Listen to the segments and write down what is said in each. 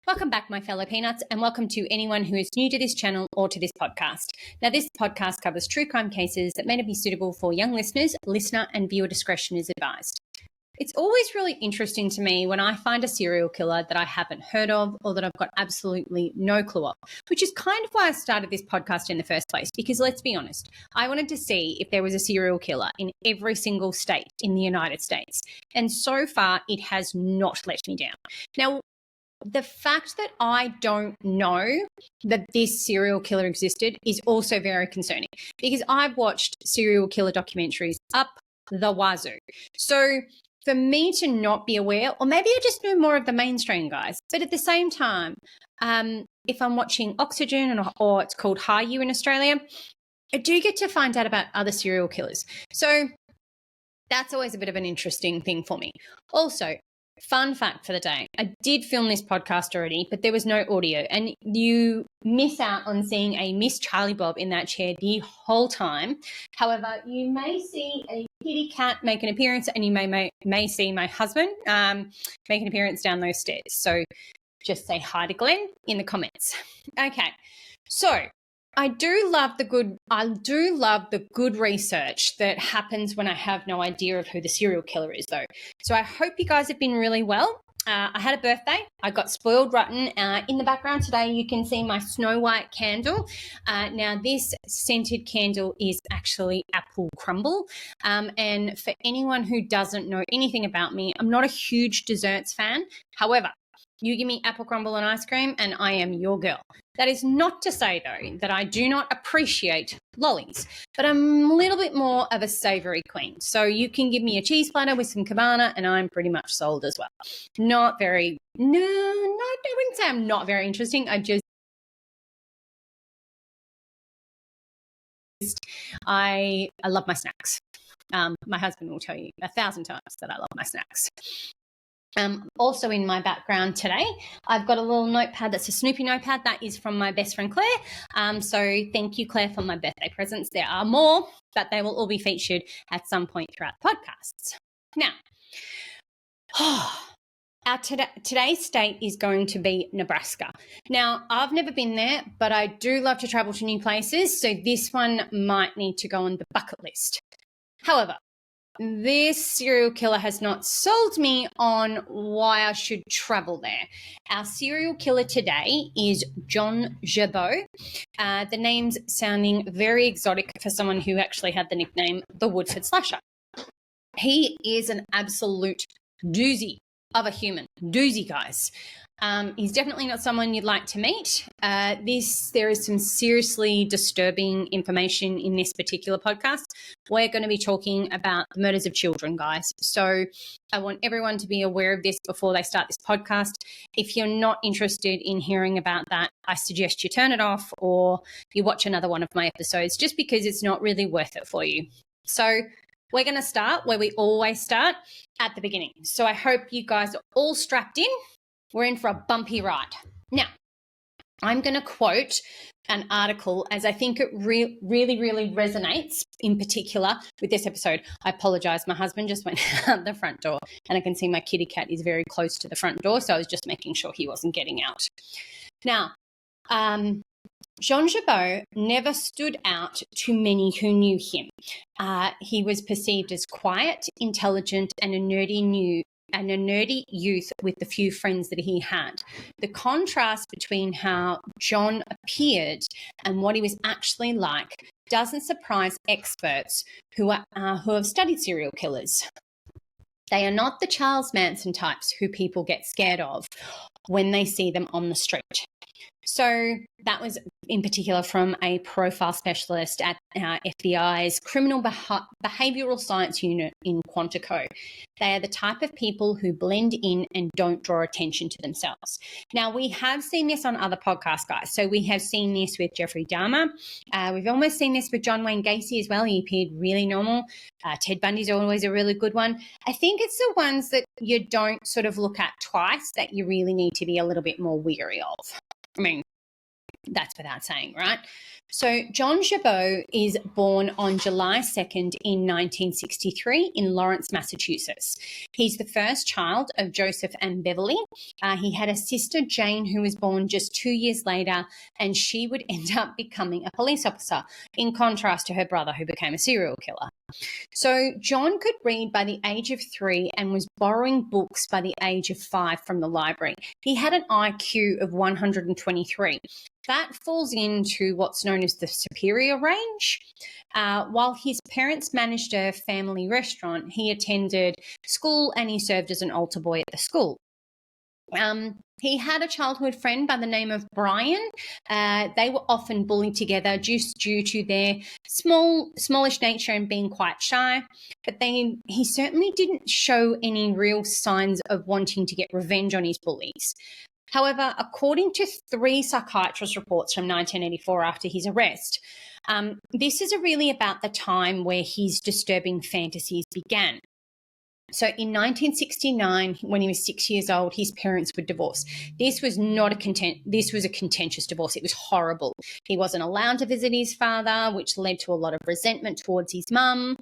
Welcome back, my fellow peanuts, and welcome to anyone who is new to this channel or to this podcast. Now, this podcast covers true crime cases that may not be suitable for young listeners. Listener and viewer discretion is advised. It's always really interesting to me when I find a serial killer that I haven't heard of or that I've got absolutely no clue of, which is kind of why I started this podcast in the first place, because let's be honest, I wanted to see if there was a serial killer in every single state in the United States. And so far, it has not let me down. Now, the fact that I don't know that this serial killer existed is also very concerning, because I've watched serial killer documentaries up the wazoo. So for me to not be aware, or maybe I just know more of the mainstream guys, but at the same time, if I'm watching Oxygen or it's called High You in Australia, I do get to find out about other serial killers. So that's always a bit of an interesting thing for me. Also, fun fact for the day, I did film this podcast already, but there was no audio, and you miss out on seeing a Miss Charlie Bob in that chair the whole time. However, you may see a kitty cat make an appearance, and you may see my husband make an appearance down those stairs. So just say hi to Glenn in the comments. Okay, so I do love the good research that happens when I have no idea of who the serial killer is, though. So I hope you guys have been really well. I had a birthday. I got spoiled rotten. In the background today, you can see my Snow White candle. Now, this scented candle is actually apple crumble. And for anyone who doesn't know anything about me, I'm not a huge desserts fan. However, you give me apple crumble and ice cream and I am your girl. That is not to say, though, that I do not appreciate lollies, but I'm a little bit more of a savoury queen. So you can give me a cheese platter with some cabana and I'm pretty much sold as well. I wouldn't say I'm not very interesting. I love my snacks. My husband will tell you 1,000 times that I love my snacks. Also in my background today, I've got a little notepad that's a Snoopy notepad. That is from my best friend Claire. So thank you, Claire, for my birthday presents. There are more, but they will all be featured at some point throughout the podcasts. Now, our today's state is going to be Nebraska. Now, I've never been there, but I do love to travel to new places, so this one might need to go on the bucket list. However, this serial killer has not sold me on why I should travel there. Our serial killer today is John Joubert. The name's sounding very exotic for someone who actually had the nickname the Woodford Slasher. He is an absolute doozy of a human. Doozy, guys. He's definitely not someone you'd like to meet. There is some seriously disturbing information in this particular podcast. We're going to be talking about the murders of children, guys. So I want everyone to be aware of this before they start this podcast. If you're not interested in hearing about that, I suggest you turn it off or you watch another one of my episodes, just because it's not really worth it for you. So we're going to start where we always start, at the beginning. So I hope you guys are all strapped in. We're in for a bumpy ride. Now, I'm going to quote an article as I think it really resonates in particular with this episode. I apologize. My husband just went out the front door and I can see my kitty cat is very close to the front door. So I was just making sure he wasn't getting out. Now, John Joubert never stood out to many who knew him. He was perceived as quiet, intelligent, and a nerdy youth with the few friends that he had. The contrast between how John appeared and what he was actually like doesn't surprise experts who have studied serial killers. They are not the Charles Manson types who people get scared of when they see them on the street. So that was in particular from a profile specialist at FBI's Criminal Behavioral Science Unit in Quantico. They are the type of people who blend in and don't draw attention to themselves. Now, we have seen this on other podcasts, guys. So we have seen this with Jeffrey Dahmer. We've almost seen this with John Wayne Gacy as well. He appeared really normal. Ted Bundy's always a really good one. I think it's the ones that you don't sort of look at twice that you really need to be a little bit more weary of. I mean, That's without saying, right? So John Joubert is born on July 2nd in 1963 in Lawrence, Massachusetts. He's the first child of Joseph and Beverly. He had a sister, Jane, who was born just 2 years later, and she would end up becoming a police officer, in contrast to her brother, who became a serial killer. So John could read by the age of 3 and was borrowing books by the age of 5 from the library. He had an IQ of 123. That falls into what's known as the superior range. While his parents managed a family restaurant, he attended school and he served as an altar boy at the school. He had a childhood friend by the name of Brian. They were often bullied together just due to their smallish nature and being quite shy. But he certainly didn't show any real signs of wanting to get revenge on his bullies. However, according to 3 psychiatrist reports from 1984 after his arrest, this is really about the time where his disturbing fantasies began. So in 1969, when he was 6 years old, his parents were divorced. This was a contentious divorce. It was horrible. He wasn't allowed to visit his father, which led to a lot of resentment towards his mum.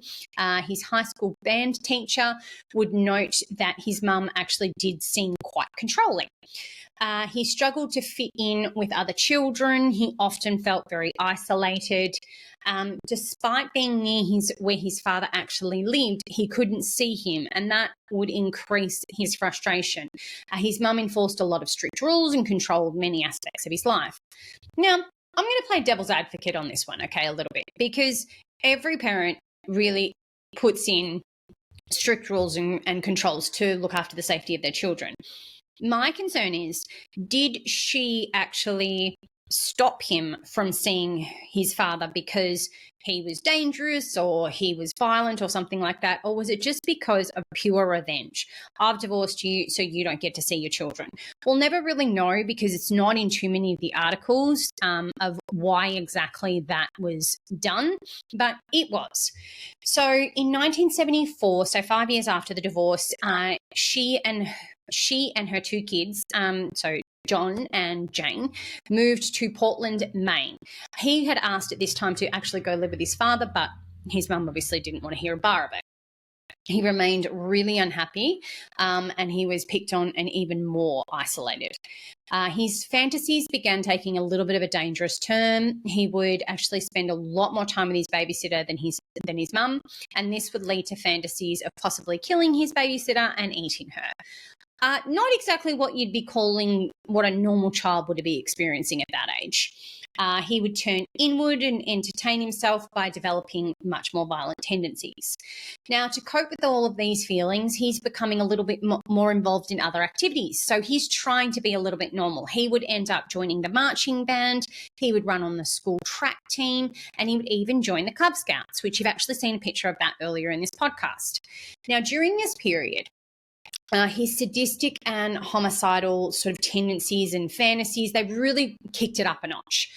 His high school band teacher would note that his mum actually did seem quite controlling. He struggled to fit in with other children. He often felt very isolated. Despite being near where his father actually lived, he couldn't see him, and that would increase his frustration. His mum enforced a lot of strict rules and controlled many aspects of his life. Now, I'm going to play devil's advocate on this one, okay, a little bit, because every parent really puts in strict rules and controls to look after the safety of their children. My concern is, did she actually stop him from seeing his father because he was dangerous or he was violent or something like that? Or was it just because of pure revenge? I've divorced you, so you don't get to see your children. We'll never really know because it's not in too many of the articles of why exactly that was done, but it was. So in 1974, so 5 years after the divorce, she and her 2 kids, so John and Jane, moved to Portland, Maine. He had asked at this time to actually go live with his father, but his mum obviously didn't want to hear a bar of it. He remained really unhappy, and he was picked on and even more isolated. His fantasies began taking a little bit of a dangerous turn. He would actually spend a lot more time with his babysitter than his mum, and this would lead to fantasies of possibly killing his babysitter and eating her. Not exactly what you'd be calling what a normal child would be experiencing at that age. He would turn inward and entertain himself by developing much more violent tendencies. Now, to cope with all of these feelings, he's becoming a little bit more involved in other activities. So he's trying to be a little bit normal. He would end up joining the marching band, he would run on the school track team, and he would even join the Cub Scouts, which you've actually seen a picture of that earlier in this podcast. Now, during this period, his sadistic and homicidal sort of tendencies and fantasies, they really kicked it up a notch.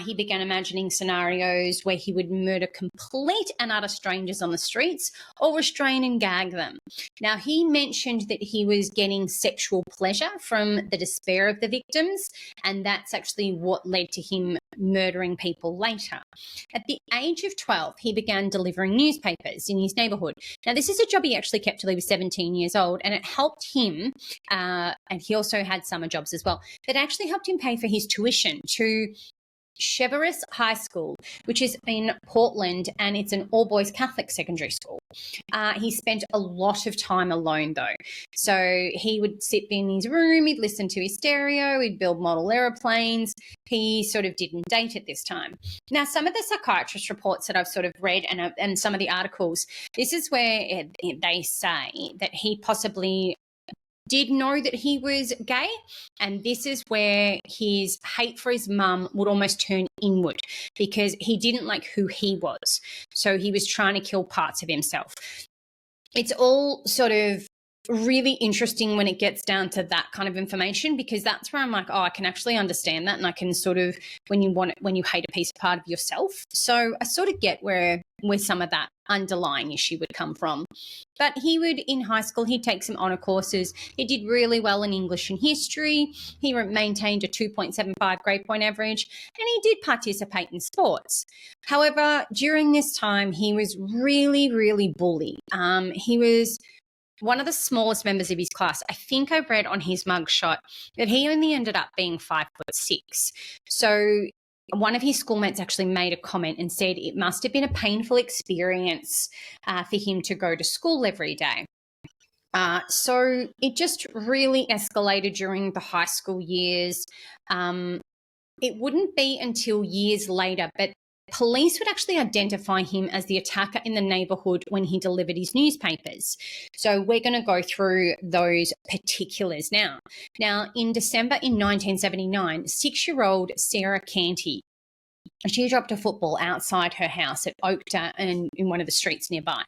He began imagining scenarios where he would murder complete and utter strangers on the streets or restrain and gag them. Now, he mentioned that he was getting sexual pleasure from the despair of the victims, and that's actually what led to him murdering people later. At the age of 12, he began delivering newspapers in his neighbourhood. Now, this is a job he actually kept till he was 17 years old, and it helped him, and he also had summer jobs as well, that actually helped him pay for his tuition to Cheverus High School, which is in Portland, and it's an all-boys Catholic secondary school. He spent a lot of time alone, though. So he would sit in his room, he'd listen to his stereo, he'd build model aeroplanes. He sort of didn't date at this time. Now, some of the psychiatrist reports that I've sort of read and some of the articles, this is where they say that he possibly did know that he was gay, and this is where his hate for his mum would almost turn inward because he didn't like who he was. So he was trying to kill parts of himself. It's all sort of really interesting when it gets down to that kind of information, because that's where I'm like, oh, I can actually understand that, and I can sort of, when you hate a piece of part of yourself. So I sort of get where some of that underlying issue would come from. But he would, in high school, he'd take some honour courses. He did really well in English and history. He maintained a 2.75 grade point average, and he did participate in sports. However, during this time, he was really, really bullied. He was one of the smallest members of his class. I think I read on his mugshot that he only ended up being 5'6". So one of his schoolmates actually made a comment and said it must have been a painful experience for him to go to school every day. So it just really escalated during the high school years. It wouldn't be until years later, but police would actually identify him as the attacker in the neighbourhood when he delivered his newspapers. So we're going to go through those particulars now. Now, in December in 1979, 6-year-old Sarah Canty, she dropped a football outside her house at Oakdale and in one of the streets nearby.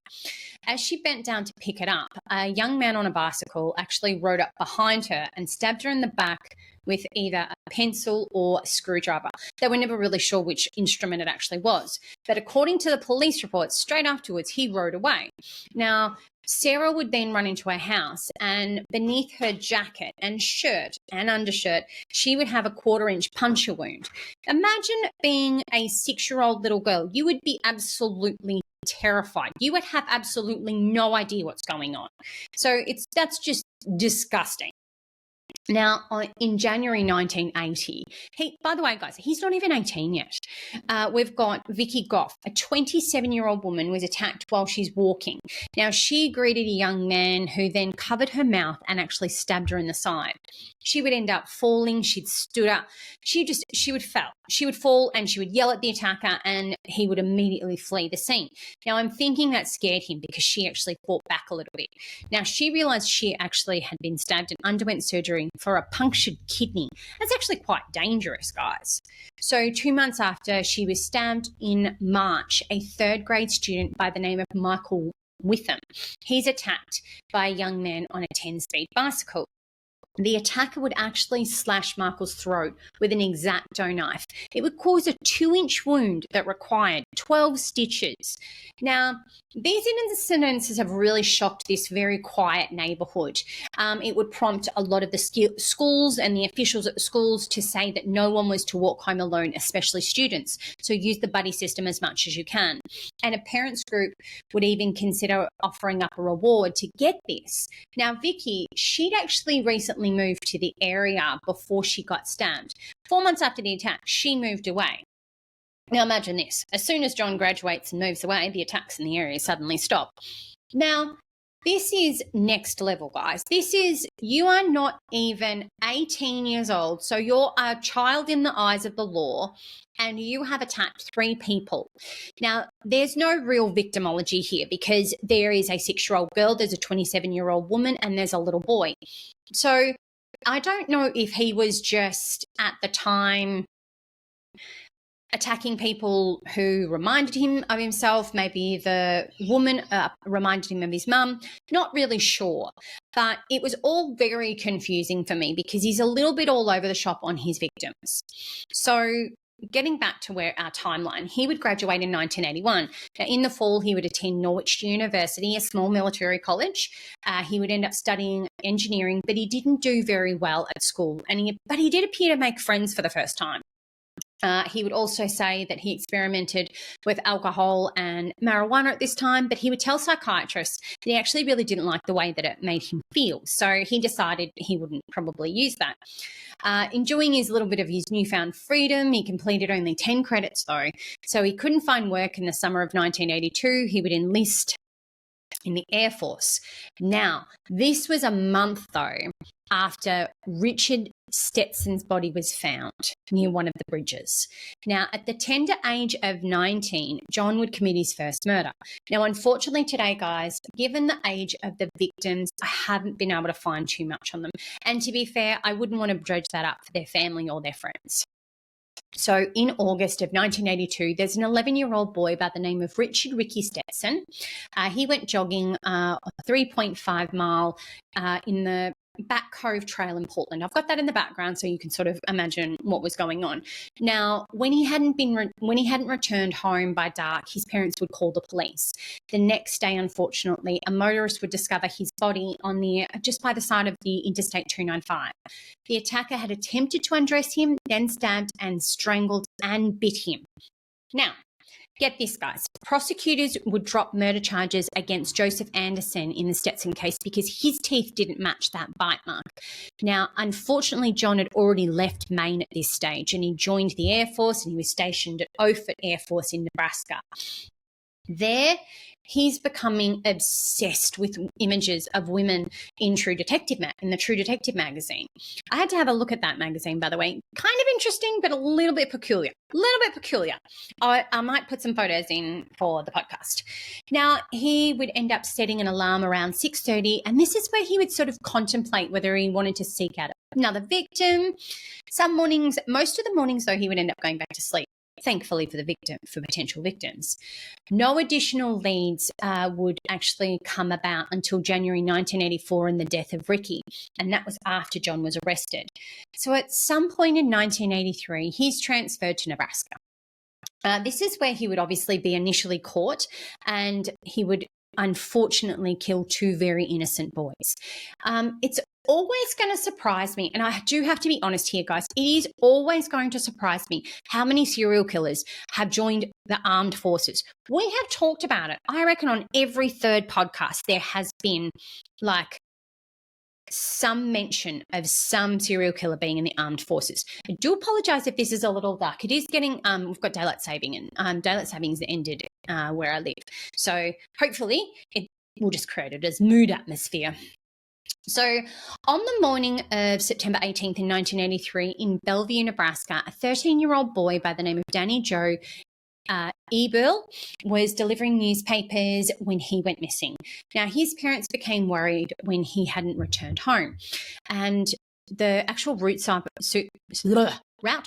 As she bent down to pick it up, a young man on a bicycle actually rode up behind her and stabbed her in the back with either a pencil or a screwdriver. They were never really sure which instrument it actually was. But according to the police reports, straight afterwards, he rode away. Now, Sarah would then run into her house, and beneath her jacket and shirt and undershirt, she would have a 1/4-inch puncture wound. Imagine being a 6-year-old little girl. You would be absolutely terrified. You would have absolutely no idea what's going on. So that's just disgusting. Now, in January 1980, by the way, guys, he's not even 18 yet. We've got Vicky Goff, a 27-year-old woman, was attacked while she's walking. Now, she greeted a young man who then covered her mouth and actually stabbed her in the side. She would end up falling. She'd stood up. She would fall. She would fall and she would yell at the attacker, and he would immediately flee the scene. Now, I'm thinking that scared him because she actually fought back a little bit. Now, she realized she actually had been stabbed and underwent surgery for a punctured kidney. That's actually quite dangerous, guys. So 2 months after she was stabbed in March, a 3rd grade student by the name of Michael Witham, he's attacked by a young man on a 10-speed bicycle. The attacker would actually slash Michael's throat with an X-Acto knife. It would cause a 2-inch wound that required 12 stitches. Now, these incidences have really shocked this very quiet neighbourhood. It would prompt a lot of the schools and the officials at the schools to say that no one was to walk home alone, especially students. So use the buddy system as much as you can. And a parents group would even consider offering up a reward to get this. Now, Vicky, she'd actually recently moved to the area before she got stabbed. 4 months after the attack, she moved away. Now imagine this. As soon as John graduates and moves away, the attacks in the area suddenly stop. Now, this is next level, guys. You are not even 18 years old, so you're a child in the eyes of the law, and you have attacked 3 people. Now, there's no real victimology here because there is a 6-year-old girl, there's a 27-year-old woman, and there's a little boy. So I don't know if he was just at the time attacking people who reminded him of himself. Maybe the woman reminded him of his mum. Not really sure. But it was all very confusing for me because he's a little bit all over the shop on his victims. So getting back to our timeline, he would graduate in 1981. Now, in the fall, he would attend Norwich University, a small military college. He would end up studying engineering, but he didn't do very well at school. But he did appear to make friends for the first time. He would also say that he experimented with alcohol and marijuana at this time, but he would tell psychiatrists that he actually really didn't like the way that it made him feel. So he decided he wouldn't probably use that. Enjoying his little bit of his newfound freedom, he completed only 10 credits though. So he couldn't find work in the summer of 1982. He would enlist in the Air Force. Now, this was a month though after Richard Stetson's body was found near one of the bridges. Now, at the tender age of 19, John would commit his first murder. Now, unfortunately today, guys, given the age of the victims, I haven't been able to find too much on them. And to be fair, I wouldn't want to dredge that up for their family or their friends. So in August of 1982, there's an 11-year-old boy by the name of Richard Ricky Stetson. He went jogging a 3.5 mile in the Back Cove Trail in Portland. I've got that in the background so you can sort of imagine what was going on. Now, when he hadn't returned home by dark, his parents would call the police. The next day, unfortunately, a motorist would discover his body just by the side of the Interstate 295. The attacker had attempted to undress him, then stabbed and strangled and bit him. Now, get this, guys. Prosecutors would drop murder charges against Joseph Anderson in the Stetson case because his teeth didn't match that bite mark. Now, unfortunately, John had already left Maine at this stage and he joined the Air Force and he was stationed at Woodford Air Force in Nebraska. There, he's becoming obsessed with images of women in the True Detective magazine. I had to have a look at that magazine, by the way. Kind of interesting, but a little bit peculiar. I might put some photos in for the podcast. Now, he would end up setting an alarm around 6:30, and this is where he would sort of contemplate whether he wanted to seek out another victim. Most of the mornings, though, he would end up going back to sleep. Thankfully for potential victims. No additional leads would actually come about until January 1984 and the death of Ricky, and that was after John was arrested. So at some point in 1983, he's transferred to Nebraska. This is where he would obviously be initially caught, and he would unfortunately kill two very innocent boys. It's always going to surprise me, and I do have to be honest here, guys, it is always going to surprise me how many serial killers have joined the armed forces. We have talked about it. I reckon on every third podcast there has been like some mention of some serial killer being in the armed forces. I do apologize if this is a little dark. It is getting, we've got daylight saving, and daylight savings ended where I live. So hopefully it will just create it as mood atmosphere. So on the morning of September 18th in 1983 in Bellevue, Nebraska, a 13-year-old boy by the name of Danny Joe Eberle was delivering newspapers when he went missing. Now, his parents became worried when he hadn't returned home, and the actual route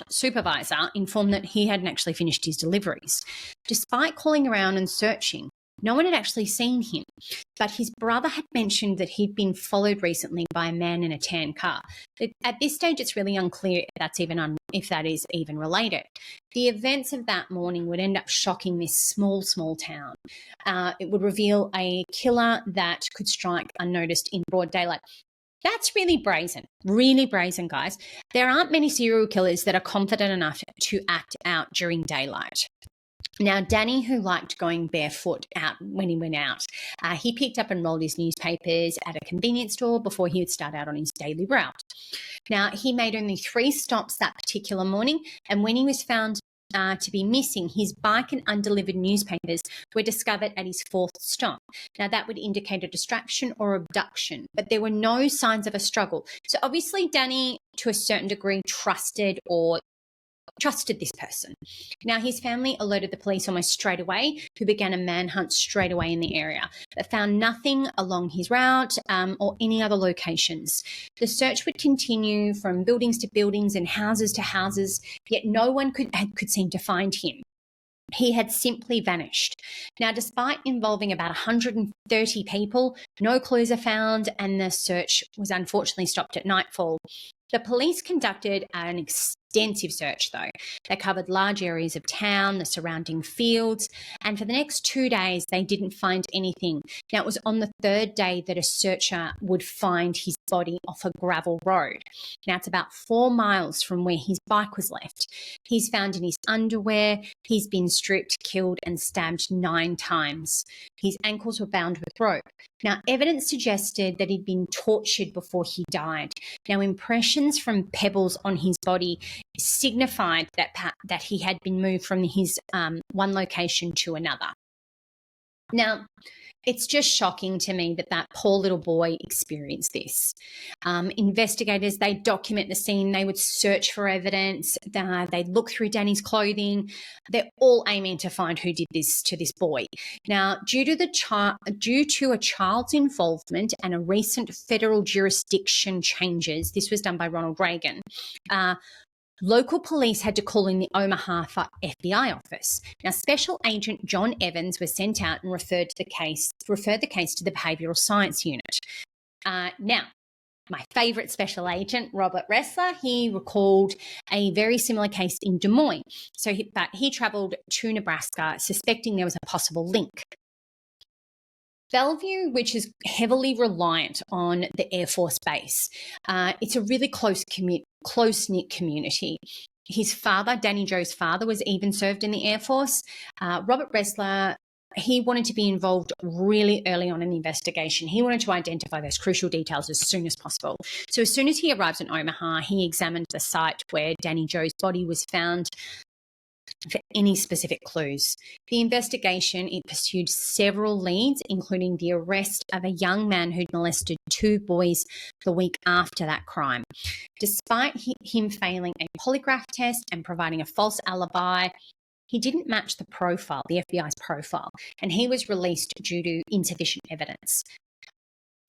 supervisor informed that he hadn't actually finished his deliveries. Despite calling around and searching, no one had actually seen him, but his brother had mentioned that he'd been followed recently by a man in a tan car. At this stage, it's really unclear if that is even related. The events of that morning would end up shocking this small town. It would reveal a killer that could strike unnoticed in broad daylight. That's really brazen, guys. There aren't many serial killers that are confident enough to act out during daylight. Now, Danny, who liked going barefoot out when he went out, he picked up and rolled his newspapers at a convenience store before he would start out on his daily route. Now, he made only 3 stops that particular morning, and when he was found to be missing, his bike and undelivered newspapers were discovered at his 4th stop. Now, that would indicate a distraction or abduction, but there were no signs of a struggle. So obviously, Danny, to a certain degree, trusted this person. Now, his family alerted the police almost straight away, who began a manhunt straight away in the area, but found nothing along his route or any other locations. The search would continue from buildings to buildings and houses to houses, yet no one could seem to find him. He had simply vanished. Now, despite involving about 130 people, no clues are found, and the search was unfortunately stopped at nightfall. The police conducted an extensive search, though. They covered large areas of town, the surrounding fields, and for the next 2 days, they didn't find anything. Now, it was on the 3rd day that a searcher would find his body off a gravel road. Now, it's about 4 miles from where his bike was left. He's found in his underwear. He's been stripped, killed, and stabbed 9 times. His ankles were bound with rope. Now, evidence suggested that he'd been tortured before he died. Now, impressions from pebbles on his body signified that he had been moved from his one location to another. Now, it's just shocking to me that poor little boy experienced this. Investigators, they document the scene. They would search for evidence. They'd look through Danny's clothing. They're all aiming to find who did this to this boy. Now, due to a child's involvement and a recent federal jurisdiction changes, this was done by Ronald Reagan, Local police had to call in the Omaha FBI office. Now, Special Agent John Evans was sent out and referred the case to the Behavioural Science Unit. Now, my favourite special agent, Robert Ressler, he recalled a very similar case in Des Moines. But he travelled to Nebraska suspecting there was a possible link. Bellevue, which is heavily reliant on the Air Force Base, it's a really close-knit community. His father, Danny Joe's father, was even served in the Air Force. Robert Ressler, he wanted to be involved really early on in the investigation. He wanted to identify those crucial details as soon as possible. So as soon as he arrived in Omaha, he examined the site where Danny Joe's body was found for any specific clues. The investigation, it pursued several leads, including the arrest of a young man who'd molested 2 boys the week after that crime. Despite him failing a polygraph test and providing a false alibi, he didn't match the FBI's profile, and he was released due to insufficient evidence.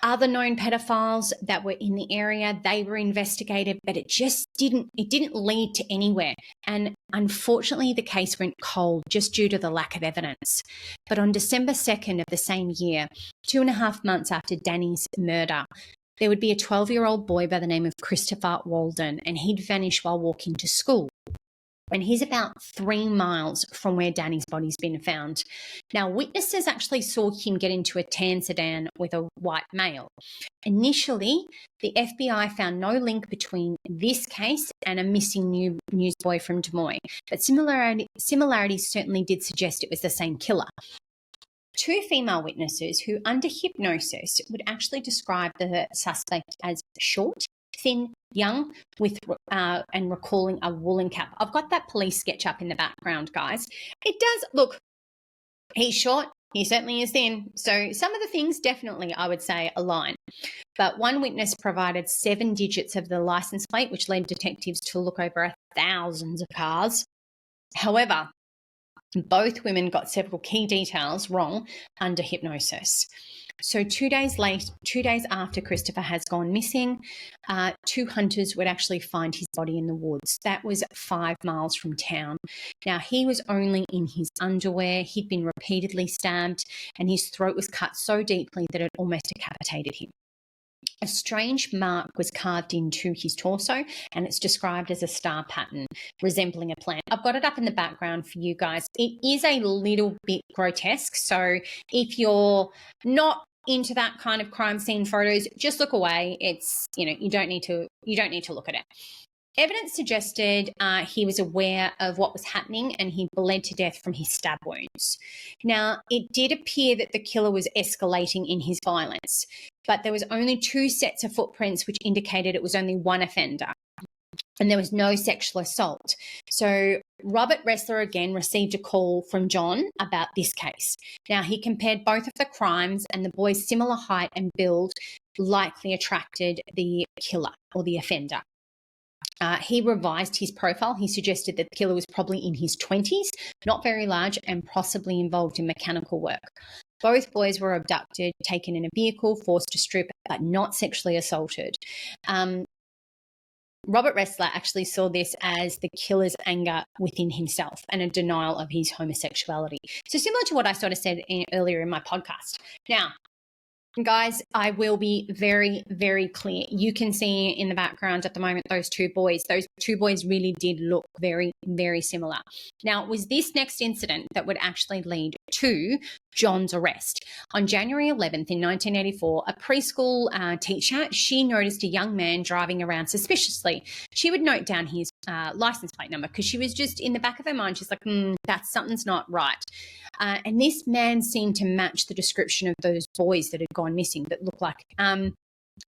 Other known pedophiles that were in the area, they were investigated, but it didn't lead to anywhere. And unfortunately, the case went cold just due to the lack of evidence. But on December 2nd of the same year, 2.5 months after Danny's murder, there would be a 12-year-old boy by the name of Christopher Walden, and he'd vanished while walking to school. And he's about 3 miles from where Danny's body's been found. Now, witnesses actually saw him get into a tan sedan with a white male. Initially, the FBI found no link between this case and a missing newsboy from Des Moines, but similarities certainly did suggest it was the same killer. 2 female witnesses who, under hypnosis, would actually describe the suspect as short, thin, young, with and recalling a woolen cap. I've got that police sketch up in the background, guys. It does look. He's short. He certainly is thin. So some of the things definitely, I would say, align. But one witness provided 7 digits of the license plate, which led detectives to look over thousands of cars. However, both women got several key details wrong under hypnosis. So 2 days after Christopher has gone missing, 2 hunters would actually find his body in the woods. That was 5 miles from town. Now, he was only in his underwear. He'd been repeatedly stabbed, and his throat was cut so deeply that it almost decapitated him. A strange mark was carved into his torso, and it's described as a star pattern resembling a plant. I've got it up in the background for you guys. It is a little bit grotesque, so if you're not into that kind of crime scene photos, just look away. It's, you don't need to look at it. Evidence suggested he was aware of what was happening and he bled to death from his stab wounds. Now, it did appear that the killer was escalating in his violence, but there was only 2 sets of footprints which indicated it was only one offender, and there was no sexual assault. So Robert Ressler again received a call from John about this case. Now, he compared both of the crimes, and the boy's similar height and build likely attracted the killer or the offender. He revised his profile. He suggested that the killer was probably in his 20s, not very large, and possibly involved in mechanical work. Both boys were abducted, taken in a vehicle, forced to strip, but not sexually assaulted. Robert Ressler actually saw this as the killer's anger within himself and a denial of his homosexuality. So similar to what I sort of said earlier in my podcast. Now, guys, I will be very, very clear. You can see in the background at the moment those 2 boys. Those 2 boys really did look very, very similar. Now, it was this next incident that would actually lead to John's arrest. On January 11th in 1984, a preschool teacher, she noticed a young man driving around suspiciously. She would note down his license plate number because she was just in the back of her mind, she's like, something's not right. And this man seemed to match the description of those boys that had gone missing that looked like.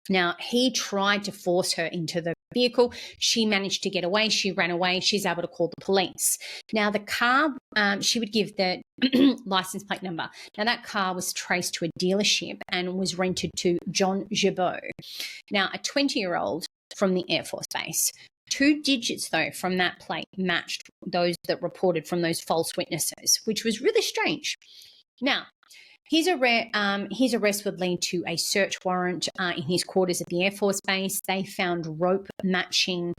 Now, he tried to force her into the vehicle. She managed to get away. She ran away. She's able to call the police. Now, the car, she would give the license plate number. Now, that car was traced to a dealership and was rented to John Joubert. Now, a 20-year-old from the Air Force Base. 2 digits, though, from that plate matched those that reported from those false witnesses, which was really strange. Now, his arrest would lead to a search warrant in his quarters at the Air Force Base. They found rope matching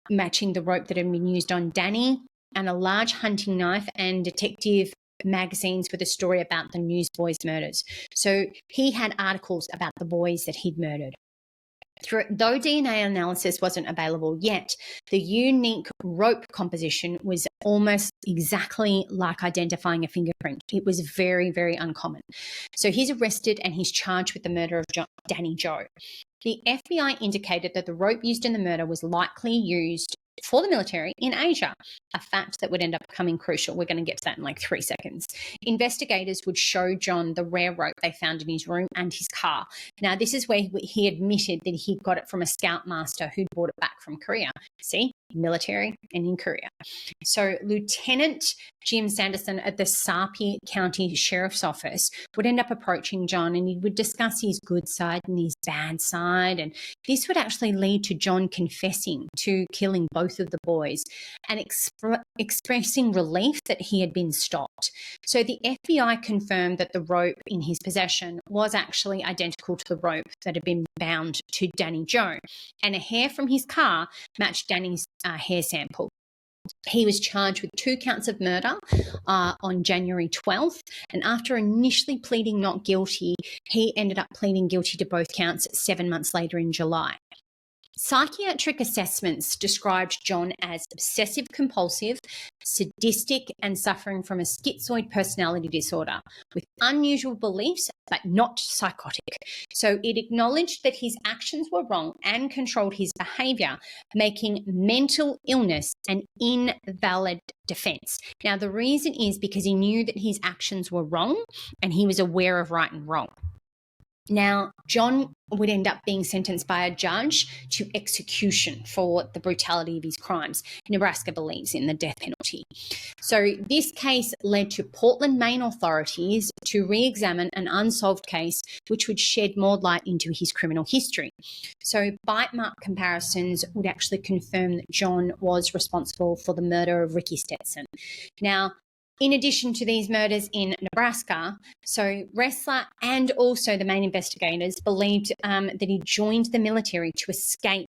matching the rope that had been used on Danny, and a large hunting knife and detective magazines with a story about the newsboys' murders. So he had articles about the boys that he'd murdered. Though DNA analysis wasn't available yet, the unique rope composition was almost exactly like identifying a fingerprint. It was very, very uncommon. So he's arrested and he's charged with the murder of Danny Joe. The FBI indicated that the rope used in the murder was likely used for the military in Asia, a fact that would end up becoming crucial. We're going to get to that in like 3 seconds. Investigators would show John the rare rope they found in his room and his car. Now, this is where he admitted that he'd got it from a scoutmaster who'd brought it back from Korea. See, military and in Korea. So Lieutenant Jim Sanderson at the Sarpy County Sheriff's Office would end up approaching John, and he would discuss his good side and his bad side. And this would actually lead to John confessing to killing both of the boys and expressing relief that he had been stopped. So the FBI confirmed that the rope in his possession was actually identical to the rope that had been bound to Danny Joe, and a hair from his car matched Danny's hair sample. He was charged with 2 counts of murder on January 12th, and after initially pleading not guilty, he ended up pleading guilty to both counts 7 months later in July. Psychiatric assessments described John as obsessive-compulsive, sadistic, and suffering from a schizoid personality disorder with unusual beliefs, but not psychotic. So it acknowledged that his actions were wrong and controlled his behaviour, making mental illness an invalid defence. Now, the reason is because he knew that his actions were wrong and he was aware of right and wrong. Now, John would end up being sentenced by a judge to execution for the brutality of his crimes. Nebraska believes in the death penalty. So this case led to Portland, Maine authorities to re-examine an unsolved case which would shed more light into his criminal history. So bite mark comparisons would actually confirm that John was responsible for the murder of Ricky Stetson. Now, in addition to these murders in Nebraska, so Ressler and also the Maine investigators believed that he joined the military to escape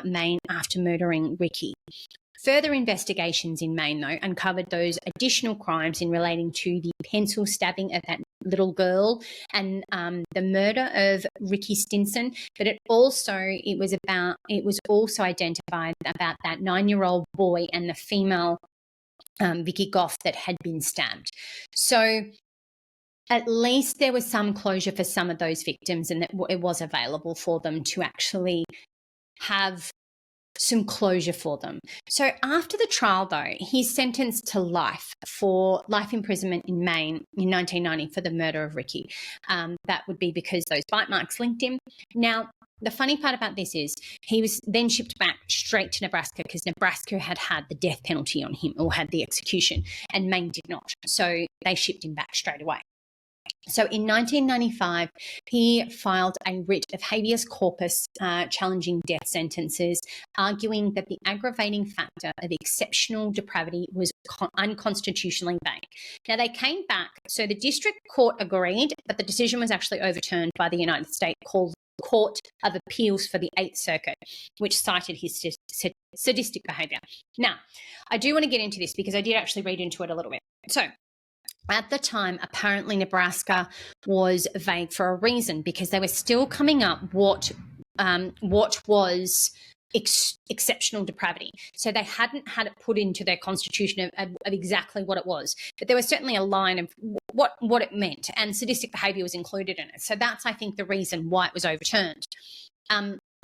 Maine after murdering Ricky. Further investigations in Maine, though, uncovered those additional crimes in relating to the pencil stabbing of that little girl and the murder of Ricky Stinson, but it was also identified about that 9-year-old boy and the female Vicky Goff that had been stabbed. So at least there was some closure for some of those victims, and that it was available for them to actually have some closure for them. So after the trial, though, he's sentenced to life imprisonment in Maine in 1990 for the murder of Ricky. That would be because those bite marks linked him. Now, the funny part about this is he was then shipped back straight to Nebraska because Nebraska had the death penalty on him, or had the execution, and Maine did not. So they shipped him back straight away. So in 1995, he filed a writ of habeas corpus challenging death sentences, arguing that the aggravating factor of exceptional depravity was unconstitutionally vague. Now, they came back, so the district court agreed, but the decision was actually overturned by the United States Court of Appeals for the Eighth Circuit, which cited his sadistic behaviour. Now, I do want to get into this because I did actually read into it a little bit. So, at the time, apparently Nebraska was vague for a reason, because they were still coming up what was exceptional depravity. So they hadn't had it put into their constitution of exactly what it was, but there was certainly a line of what it meant, and sadistic behaviour was included in it. So that's, I think, the reason why it was overturned.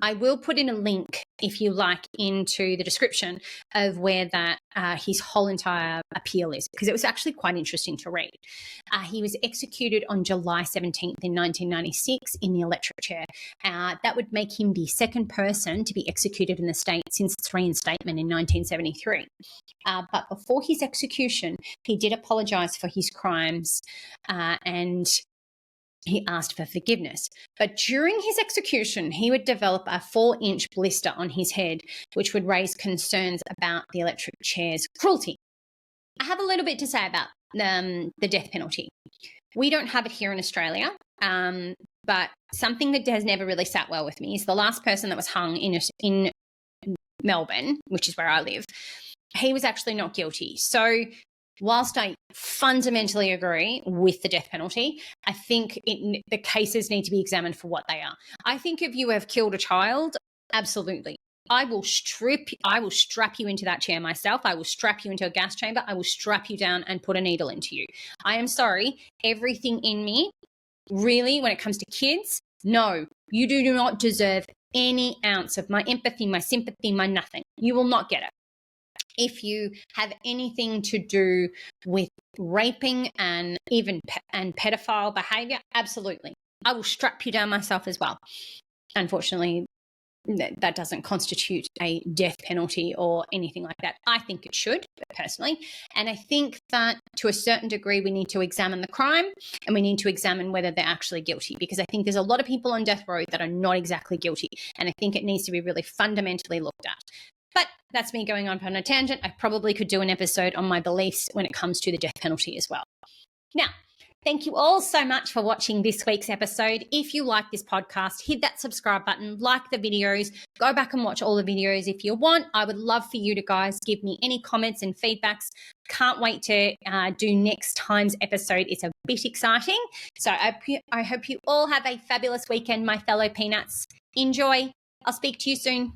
I will put in a link, if you like, into the description of where that his whole entire appeal is, because it was actually quite interesting to read. He was executed on July 17th in 1996 in the electric chair. That would make him the second person to be executed in the state since its reinstatement in 1973. But before his execution, he did apologise for his crimes and he asked for forgiveness. But during his execution, he would develop a 4-inch blister on his head, which would raise concerns about the electric chair's cruelty. I have a little bit to say about the death penalty. We don't have it here in Australia, but something that has never really sat well with me is the last person that was hung in Melbourne, which is where I live, he was actually not guilty. So whilst I fundamentally agree with the death penalty, I think the cases need to be examined for what they are. I think if you have killed a child, absolutely. I will strap you into that chair myself. I will strap you into a gas chamber. I will strap you down and put a needle into you. I am sorry. Everything in me, really, when it comes to kids, no, you do not deserve any ounce of my empathy, my sympathy, my nothing. You will not get it. If you have anything to do with raping and even pedophile behaviour, absolutely. I will strap you down myself as well. Unfortunately, that doesn't constitute a death penalty or anything like that. I think it should, personally. And I think that to a certain degree, we need to examine the crime and we need to examine whether they're actually guilty, because I think there's a lot of people on death row that are not exactly guilty. And I think it needs to be really fundamentally looked at. But that's me going on a tangent. I probably could do an episode on my beliefs when it comes to the death penalty as well. Now, thank you all so much for watching this week's episode. If you like this podcast, hit that subscribe button, like the videos, go back and watch all the videos if you want. I would love for you to guys give me any comments and feedbacks. Can't wait to do next time's episode. It's a bit exciting. So I hope you all have a fabulous weekend, my fellow peanuts. Enjoy. I'll speak to you soon.